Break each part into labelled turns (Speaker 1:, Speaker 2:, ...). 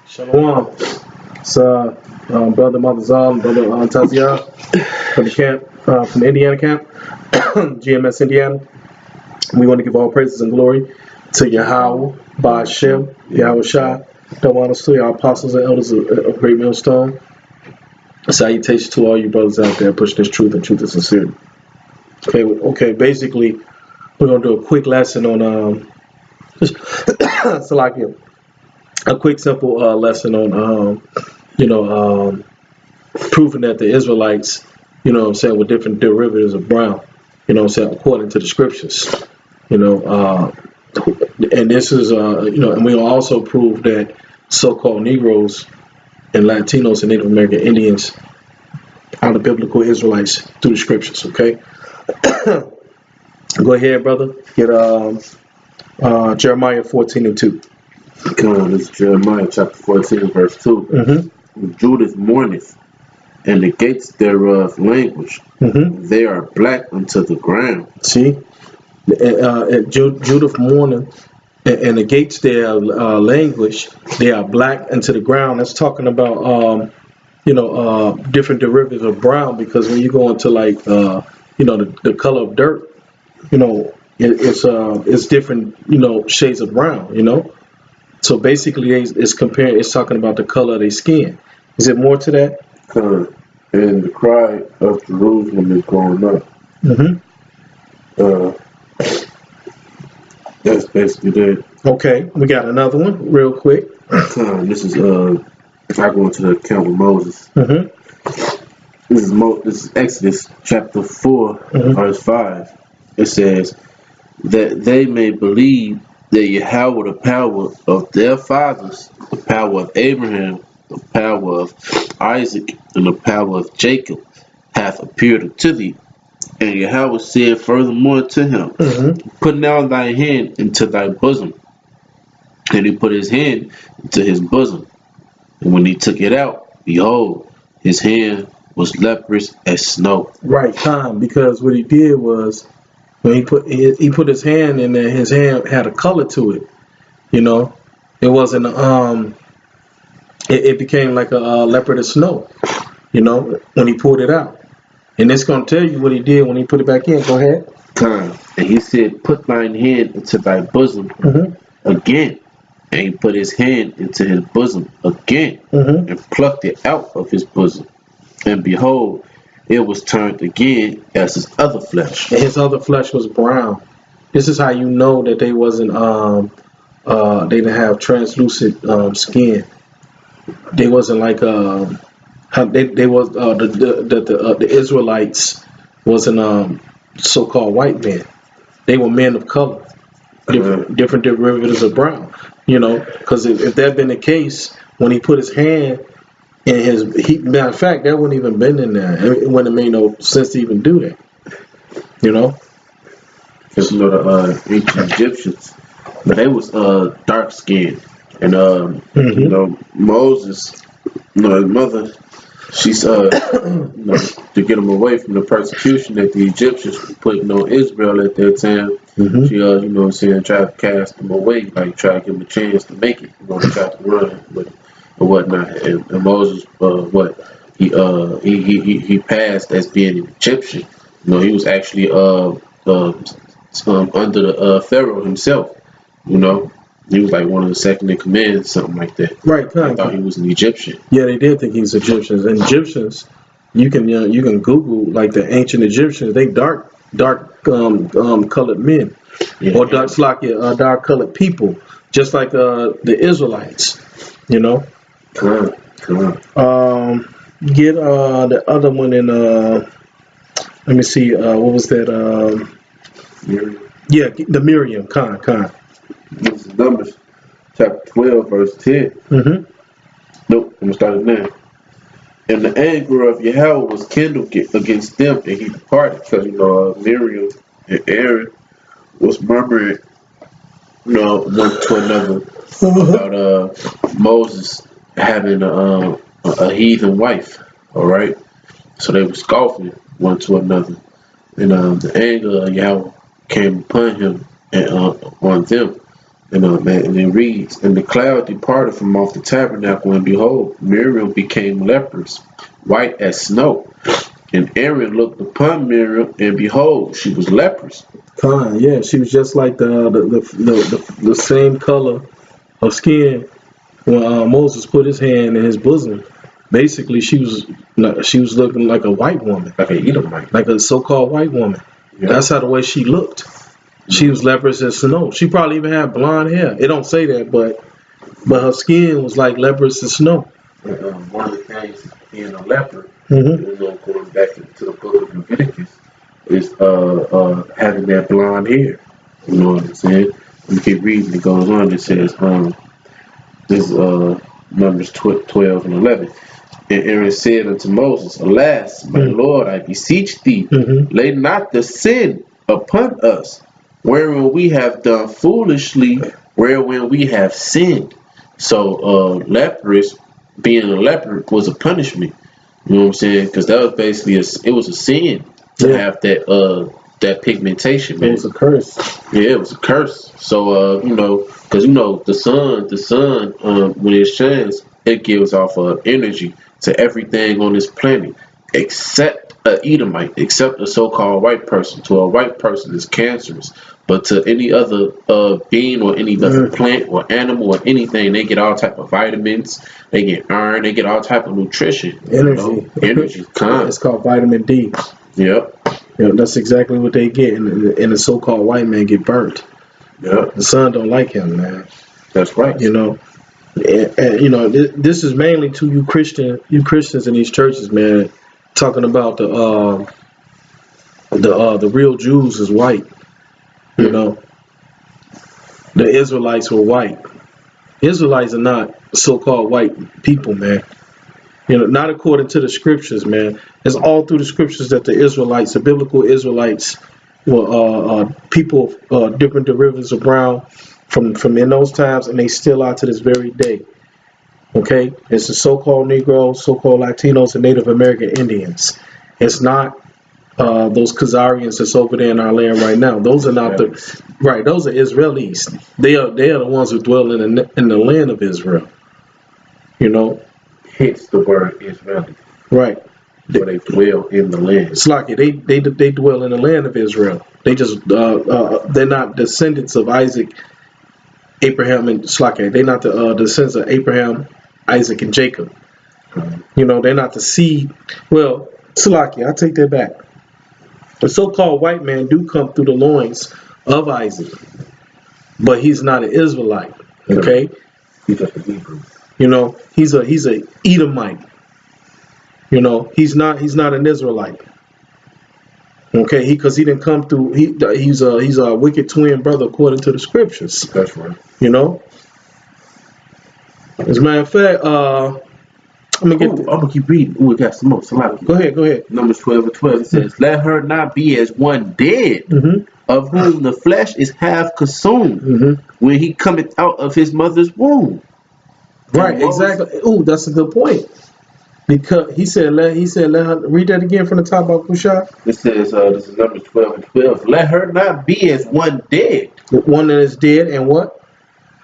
Speaker 1: Shalom. It's Brother Mother Brother Tazia from the camp, from the Indiana camp, GMS Indiana. We want to give all praises and glory to Yahweh, Ba'ashem, Yahweh Shai, to our apostles and elders of Great Millstone. Salutations to all you brothers out there pushing this truth, and truth is sincere. Okay. Basically, we're gonna do a quick lesson on Salakia. A quick, simple lesson on, proving that the Israelites, with different derivatives of brown, according to the scriptures, and this is, and we'll also prove that so-called Negroes and Latinos and Native American Indians are the biblical Israelites through the scriptures, okay? Go ahead, brother. Get Jeremiah 14:2.
Speaker 2: This is Jeremiah chapter 14, verse 2.
Speaker 1: Mm-hmm.
Speaker 2: Judah mourneth, and the gates thereof languish.
Speaker 1: Mm-hmm.
Speaker 2: They are black unto the ground.
Speaker 1: See? Judah mourning, and the gates there languish. They are black unto the ground. That's talking about, different derivatives of brown, because when you go into the color of dirt, it's different, shades of brown, So basically, it's talking about the color of their skin. Is it more to that?
Speaker 2: And the cry of Jerusalem is going up.
Speaker 1: Mm-hmm.
Speaker 2: That's basically it.
Speaker 1: Okay, we got another one, real quick.
Speaker 2: This is I go into the account with Moses.
Speaker 1: Mm-hmm.
Speaker 2: This is Exodus chapter 4, verse 5. It says that they may believe that Yahweh, the power of their fathers, the power of Abraham, the power of Isaac, and the power of Jacob, hath appeared unto thee. And Yahweh said furthermore to him, Put now thy hand into thy bosom. And he put his hand into his bosom. And when he took it out, behold, his hand was leprous as snow.
Speaker 1: Right, time, because what he did was, when he put his hand in there, his hand had a color to it. It wasn't it became like a leopard of snow. When he pulled it out, and it's gonna tell you what he did when he put it back in. Go ahead.
Speaker 2: And he said, Put thine hand into thy bosom again. And he put his hand into his bosom again, and plucked it out of his bosom. And behold, it was turned again as his other flesh.
Speaker 1: And his other flesh was brown. This is how you know that they wasn't they didn't have translucent skin. They wasn't like they was the Israelites wasn't so-called white men. They were men of color, different derivatives of brown. Because if that had been the case, when he put his hand in matter of fact, that wouldn't even been in there. It wouldn't have made no sense to even do that.
Speaker 2: Because the ancient Egyptians, but they was dark skinned, and Moses, his mother, she's to get them away from the persecution that the Egyptians were putting on Israel at that time. She tried to cast them away, like try to give them a chance to make it. Try to run with it or whatnot. And Moses, he passed as being an Egyptian. He was actually under the Pharaoh himself. He was like one of the second in command, something like that.
Speaker 1: Right.
Speaker 2: I thought he was an Egyptian.
Speaker 1: Yeah, they did think he was Egyptians. And Egyptians, you can Google like the ancient Egyptians. They dark colored men, or dark colored people, just like the Israelites.
Speaker 2: Come on.
Speaker 1: Get the other one in. Let me see. What was that?
Speaker 2: Miriam.
Speaker 1: Yeah, the Miriam. Khan.
Speaker 2: This is Numbers chapter 12, verse 10. Nope, I'm gonna start it now. And the anger of Yahweh was kindled against them, and he departed, because Miriam and Aaron was murmuring, one to another about Moses having a heathen wife. All right, so they were scoffing one to another, and the anger of Yahweh came upon him and on them, And it reads, and the cloud departed from off the tabernacle, and behold, Miriam became leprous, white as snow. And Aaron looked upon Miriam, and behold, she was leprous.
Speaker 1: Yeah, she was just like the same color of skin when Moses put his hand in his bosom. Basically, she was looking like a white woman,
Speaker 2: Like an Edomite.
Speaker 1: like a so-called white woman.
Speaker 2: Yeah.
Speaker 1: That's how the way she looked. She was leprous as snow. She probably even had blonde hair. It don't say that, but her skin was like leprous as snow.
Speaker 2: One of the things being a leper,
Speaker 1: Mm-hmm.
Speaker 2: going back to the book of Leviticus, is having that blonde hair. You know what I'm saying? You keep reading, it goes on. It says, this Numbers 12 and 11. And Aaron said unto Moses, alas, my Lord, I beseech thee, lay not the sin upon us, wherein we have done foolishly, wherein we have sinned. So leprous, being a leper, was a punishment. You know what I'm saying? Because that was basically it was a sin to have that pigmentation, man.
Speaker 1: It was a curse.
Speaker 2: Yeah, it was a curse. So because the sun when it shines, it gives off energy to everything on this planet, except a Edomite, except a so-called white person. To a white person, it's cancerous, but to any other being or any other plant or animal or anything, they get all type of vitamins, they get iron, they get all type of nutrition,
Speaker 1: Energy.
Speaker 2: energy.
Speaker 1: It's called vitamin D.
Speaker 2: Yep.
Speaker 1: That's exactly what they get, and the so-called white man get burnt.
Speaker 2: Yep.
Speaker 1: The sun don't like him, man.
Speaker 2: That's right.
Speaker 1: And this is mainly to you Christians in these churches, man. Talking about the real Jews is white. The Israelites were white. Israelites are not so-called white people, man. Not according to the scriptures, man. It's all through the scriptures that the biblical Israelites, were people of different derivatives of brown from in those times, and they still are to this very day. Okay, it's the so-called Negroes, so-called Latinos, and Native American Indians. It's not those Khazarians that's over there in our land right now. Those are not those are Israelis. They are the ones who dwell in the land of Israel.
Speaker 2: Hence the word Israeli.
Speaker 1: Right.
Speaker 2: Where they dwell in the land.
Speaker 1: It's like they dwell in the land of Israel. They just they're not descendants of Isaac, Abraham, and Slake. They're not the descendants of Abraham, Isaac, and Jacob. They're not the seed. Well, Slake, I take that back. The so-called white man do come through the loins of Isaac, but he's not an Israelite. Okay,
Speaker 2: he's just a Hebrew.
Speaker 1: He's a Edomite. He's not an Israelite. Okay, because he didn't come through. He's a wicked twin brother according to the scriptures.
Speaker 2: That's right.
Speaker 1: As a matter of fact, I'm
Speaker 2: gonna keep reading. We got some more.
Speaker 1: Go ahead.
Speaker 2: Numbers 12 and 12. It says, "Let her not be as one dead, of whom the flesh is half consumed, when he cometh out of his mother's womb."
Speaker 1: Right, exactly. Ooh, that's a good point. Because he said, let her read that again from the top of Kushah.
Speaker 2: It says, this is Numbers 12 and 12. Let her not be as one dead.
Speaker 1: One that is dead and what?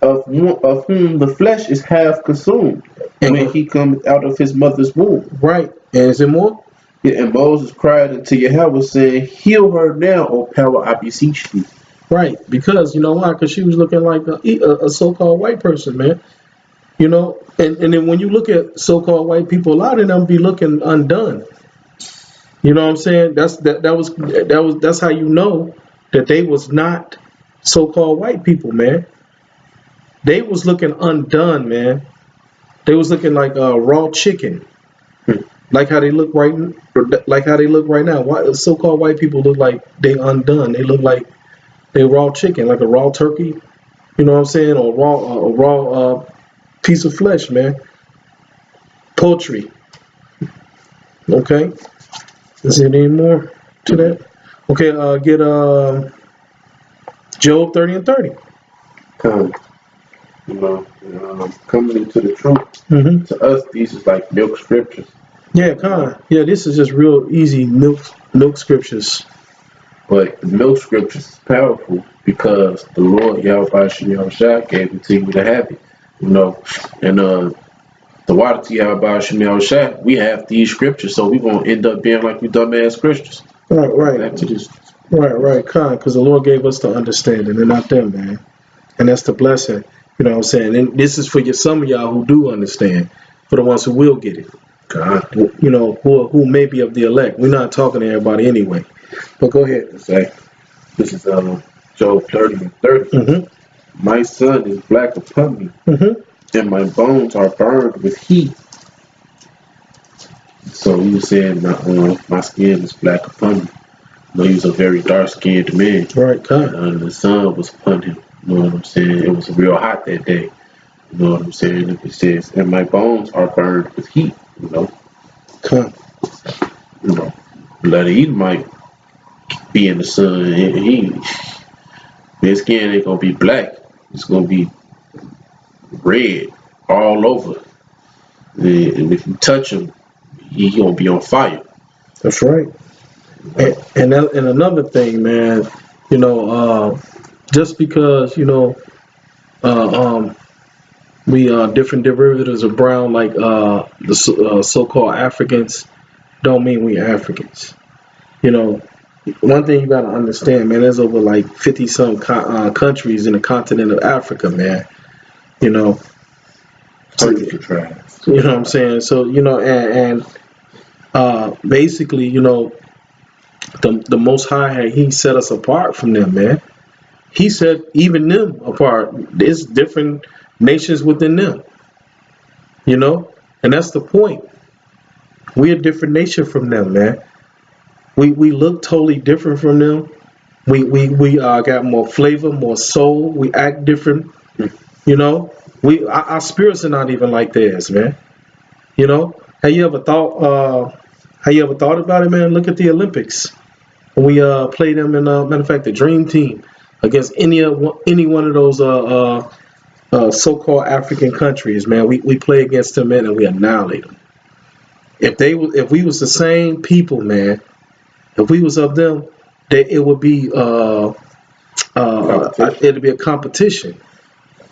Speaker 2: Of whom the flesh is half consumed, and when he cometh out of his mother's womb.
Speaker 1: Right. And is there more?
Speaker 2: Yeah, and Moses cried unto Yahweh, saying, heal her now, O power, I beseech thee.
Speaker 1: Right. Because, you know why? Because she was looking like a so-called white person, man. And then when you look at so-called white people, a lot of them be looking undone. You know what I'm saying? That's how you know that they was not so-called white people, man. They was looking undone, man. They was looking like raw chicken, like how they look right now. Why so-called white people look like they undone? They look like they raw chicken, like a raw turkey. You know what I'm saying? Or a raw piece of flesh, man. Poultry. Okay. Is there any more to that? Okay. Get Job 30 and 30.
Speaker 2: Coming into the truth. To us, these is like milk scriptures.
Speaker 1: Yeah, kind of. Yeah, this is just real easy milk scriptures.
Speaker 2: But the milk scriptures is powerful because the Lord Yahweh Shai gave it to you to have it. And the water to Yahweh Shai, we have these scriptures, so we're gonna end up being like we dumbass Christians.
Speaker 1: Right.
Speaker 2: Back to this.
Speaker 1: Right, because the Lord gave us the understanding and not them, man. And that's the blessing. You know what I'm saying? And this is for some of y'all who do understand, for the ones who will get it.
Speaker 2: God.
Speaker 1: You know, who may be of the elect. We're not talking to everybody anyway. But go ahead.
Speaker 2: Say, this is Job 30:30.
Speaker 1: Mm-hmm.
Speaker 2: My son is black upon me, and my bones are burned with heat. So he was saying my skin is black upon me. No, he was a very dark-skinned man.
Speaker 1: Right, God.
Speaker 2: And the sun was upon him. You know what I'm saying? It was real hot that day. You know what I'm saying? It says, and my bones are burned with heat.
Speaker 1: God.
Speaker 2: Blood he might be in the sun. His skin ain't gonna be black. It's gonna be red all over. And if you touch him, he gonna be on fire.
Speaker 1: That's right. And another thing, man, just because, we different derivatives of brown, like the so-called Africans, don't mean we Africans. One thing you got to understand, man, there's over like 50-some countries in the continent of Africa, man.
Speaker 2: Hundreds of tribes.
Speaker 1: You know what I'm saying? So, basically, the Most High, he set us apart from them, man. He set even them apart. There's different nations within them, and that's the point. We're a different nation from them, man. We look totally different from them. We got more flavor, more soul. We act different, our spirits are not even like theirs, man. Have you ever thought about it, man? Look at the Olympics. When we played them in matter of fact, the Dream Team against any one of those so-called African countries, man. We play against them, man, and we annihilate them. If we was the same people, man, if we was of them, it would be it'd be a competition.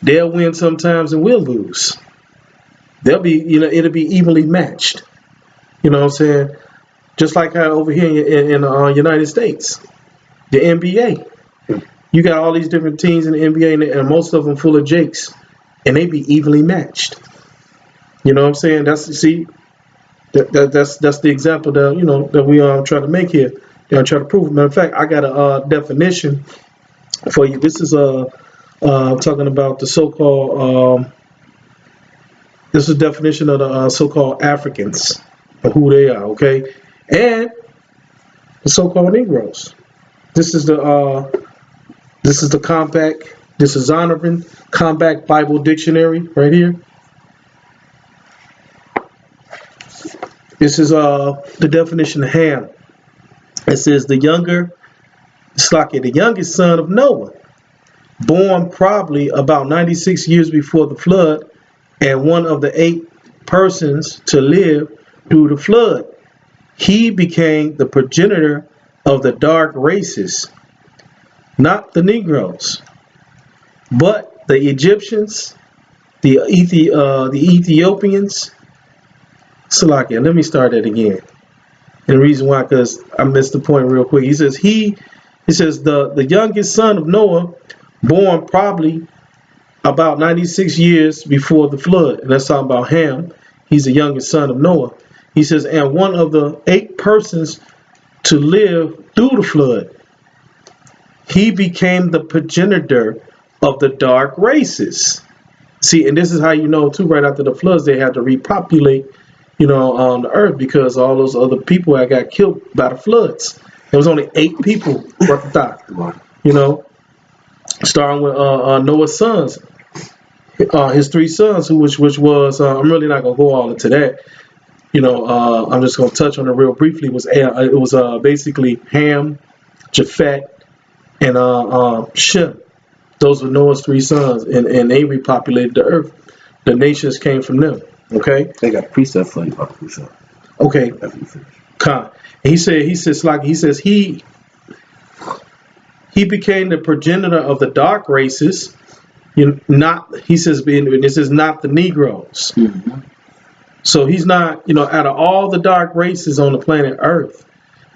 Speaker 1: They'll win sometimes and we'll lose. They'll be, it'll be evenly matched. You know what I'm saying? Just like how over here in the United States, the NBA, you got all these different teams in the NBA, and most of them full of jakes, and they be evenly matched. You know what I'm saying? That's the example that that we try to make here. Try to prove. Matter of fact, I got a definition for you. This is talking about the so-called. This is a definition of the so-called Africans, of who they are. Okay. And the so-called Negroes. This is the compact. This is Zondervan Compact Bible Dictionary right here. This is the definition of Ham. It says the youngest son of Noah, born probably about 96 years before the flood, and one of the 8 persons to live through the flood. He became the progenitor of the dark races, not the Negroes, but the Egyptians, the Ethiopians. Salakia, let me start that again. And the reason why, because I missed the point real quick. He says the youngest son of Noah, born probably about 96 years before the flood, and that's talking about Ham. He's the youngest son of Noah. He says, and one of the 8 persons to live through the flood. He became the progenitor of the dark races. See, and this is how you know, too, right after the floods, they had to repopulate, on the earth, because all those other people that got killed by the floods. There was only 8 people worth of thought, starting with Noah's sons, his 3 sons, which was, I'm really not going to go all into that. I'm just going to touch on it real briefly. It was basically Ham, Japheth, and Shem. Those were Noah's 3 sons, and they repopulated the earth. The nations came from them. Okay.
Speaker 2: They got a precept for you about the precept.
Speaker 1: Okay. He says he became the progenitor of the dark races. He says, this is not the Negroes.
Speaker 2: Mm-hmm.
Speaker 1: So he's not, out of all the dark races on the planet Earth,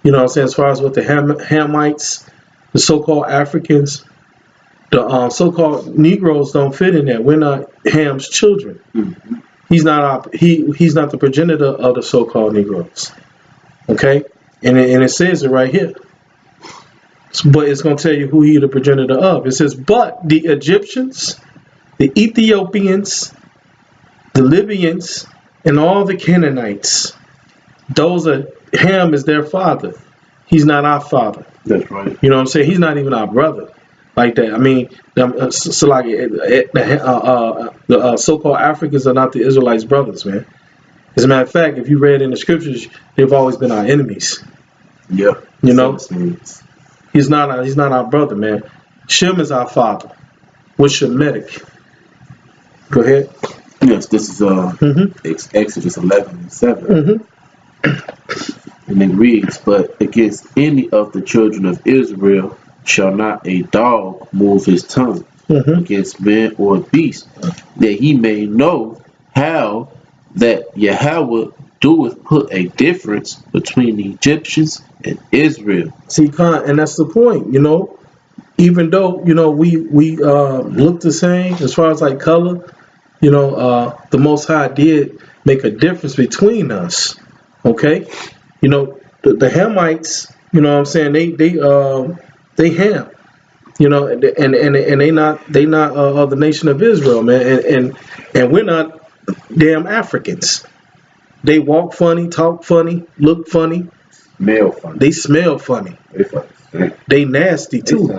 Speaker 1: what I'm saying, as far as what the Hamites, the so-called Africans, the so-called Negroes don't fit in there. We're not Ham's children.
Speaker 2: Mm-hmm.
Speaker 1: He's not the progenitor of the so-called Negroes. Okay, and it says it right here. But it's going to tell you who he the progenitor of. It says, but the Egyptians, the Ethiopians, the Libyans, and all the Canaanites, Ham is their father. He's not our father.
Speaker 2: That's right.
Speaker 1: You know what I'm saying? He's not even our brother like that. I mean, the so-called Africans are not the Israelites' brothers, man. As a matter of fact, if you read in the scriptures, they've always been our enemies.
Speaker 2: Yeah.
Speaker 1: He's not our brother, man. Shem is our father. We're Shemitic. Go ahead.
Speaker 2: Yes, this is Exodus 11:7. And it reads, but against any of the children of Israel shall not a dog move his tongue against man or beast, that he may know how that Yahweh doeth put a difference between the Egyptians and Israel.
Speaker 1: See, and that's the point, even though, we look the same as far as like color, the Most High did make a difference between us. Okay. The Hamites, what I'm saying, they Ham, and they not of the nation of Israel, man. And we're not damn Africans. They walk funny, talk funny, look funny.
Speaker 2: Smell funny.
Speaker 1: They smell funny. They nasty too.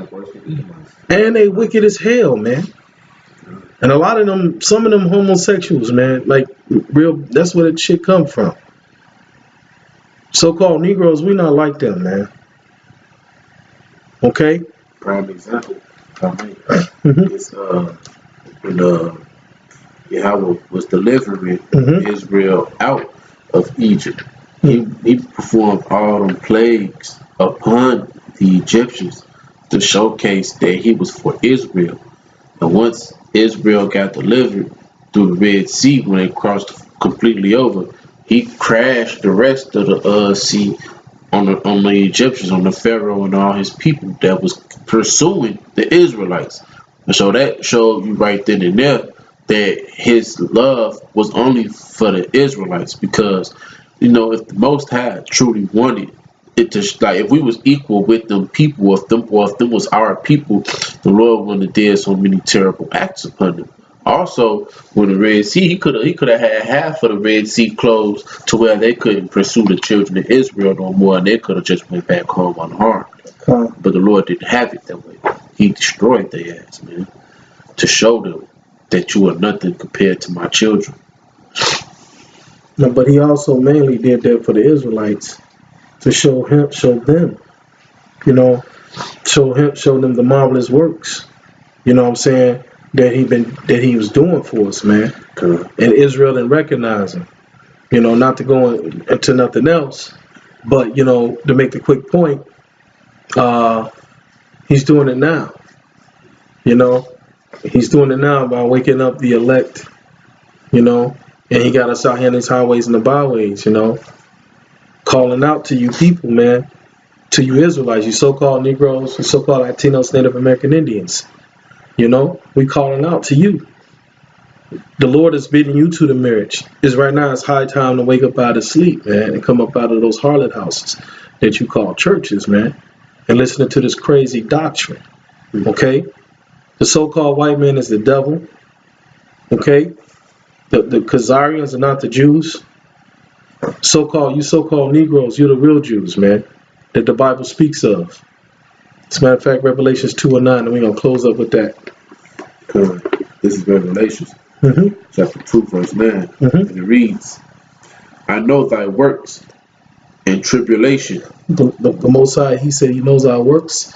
Speaker 1: And they wicked as hell, man. And a lot of them, some of them homosexuals, man, like real, that's where the shit come from. So-called Negroes, we not like them, man. Okay?
Speaker 2: Prime example, is when Yahweh was delivering Israel out of Egypt. He performed all them plagues upon the Egyptians to showcase that he was for Israel. And once Israel got delivered through the Red Sea, when they crossed completely over, he crashed the rest of the sea on the Egyptians, on the Pharaoh and all his people that was pursuing the Israelites. And so that showed you right then and there that his love was only for the Israelites, because if the Most High truly wanted it to, like, if we was equal with them people, or if them was our people, the Lord wouldn't have did so many terrible acts upon them. Also, when the Red Sea, he could have had half of the Red Sea closed to where they couldn't pursue the children of Israel no more, and they could have just went back home unharmed. But the Lord didn't have it that way. He destroyed their ass, man, to show them that you are nothing compared to my children.
Speaker 1: No, but he also mainly did that for the Israelites, to show them, show them the marvelous works. You know what I'm saying? That he was doing for us, man. And Israel didn't recognize him. Not to go into nothing else, but to make the quick point, he's doing it now. He's doing it now by waking up the elect, and he got us out here in these highways and the byways, calling out to you people, man, to you Israelites, you so-called Negroes, you so-called Latinos, Native American Indians. We calling out to you. The Lord is bidding you to the marriage. Right now, it's high time to wake up out of sleep, man, and come up out of those harlot houses that you call churches, man, and listen to this crazy doctrine. Okay? The so-called white man is the devil. Okay? The Khazarians are not the Jews. So-called Negroes, you're the real Jews, man, that the Bible speaks of. As a matter of fact, Revelations 2:9, and we're going to close up with that.
Speaker 2: This is Revelations, chapter 2, verse 9. And it reads, I know thy works and tribulation.
Speaker 1: The Most High, he said he knows our works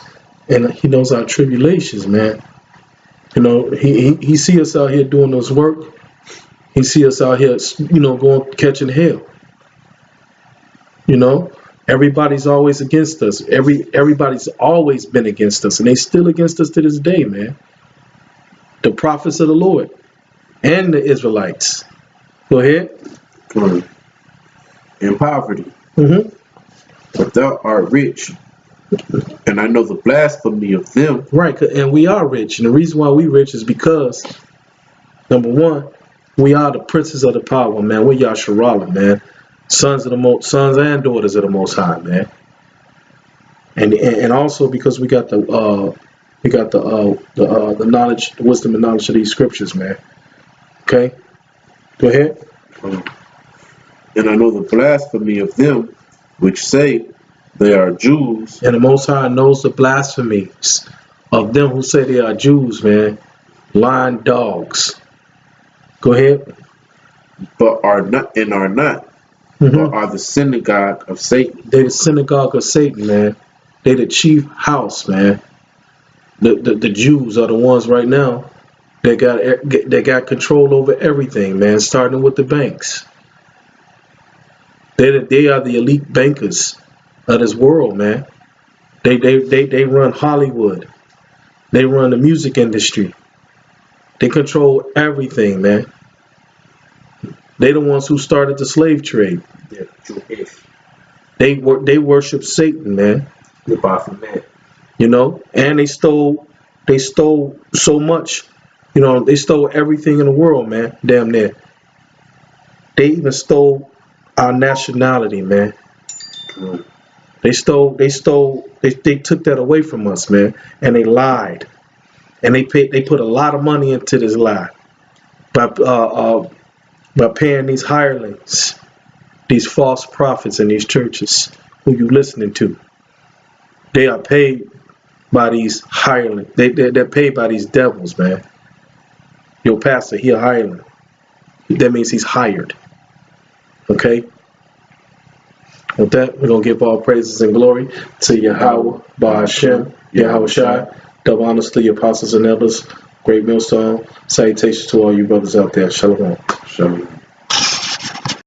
Speaker 1: and he knows our tribulations, man. He see us out here doing those work. He see us out here, going catching hell. Everybody's always against us. Everybody's always been against us, and they still against us to this day, man. The prophets of the Lord and the Israelites. Go ahead.
Speaker 2: In poverty,
Speaker 1: Mm-hmm.
Speaker 2: but thou art rich, and I know the blasphemy of them.
Speaker 1: Right, and we are rich, and the reason why we rich is because, number one, we are the princes of the power, man. We're Yasharala, man. Sons and daughters of the Most High, man. And also because we got the knowledge, the wisdom and knowledge of these scriptures, man. Okay, go ahead.
Speaker 2: And I know the blasphemy of them which say they are Jews.
Speaker 1: And the Most High knows the blasphemies of them who say they are Jews, man. Lying dogs. Go ahead.
Speaker 2: But are not,
Speaker 1: Mm-hmm.
Speaker 2: but are the synagogue of Satan.
Speaker 1: They the synagogue of Satan, man. They the chief house, man. The Jews are the ones right now that got control over everything, man. Starting with the banks. They are the elite bankers of this world, man. They run Hollywood. They run the music industry. They control everything, man. They the ones who started the slave trade.
Speaker 2: They're Jewish.
Speaker 1: They worship Satan, man.
Speaker 2: The Baphomet.
Speaker 1: You know, and they stole so much. You know, they stole everything in the world, man. Damn near. They even stole our nationality, man. They took that away from us, man, and they lied, and they put a lot of money into this lie by paying these hirelings, these false prophets in these churches who you listening to. They are paid by these hirelings. They're paid by these devils, man. Your pastor, he a hireling. That means he's hired. Okay? With that, we're going to give all praises and glory to Yahweh, Ba'ashem, Yahweh Shai. Double honors to your apostles and elders. Great millstone. Salutations to all you brothers out there. Shalom.
Speaker 2: Shalom.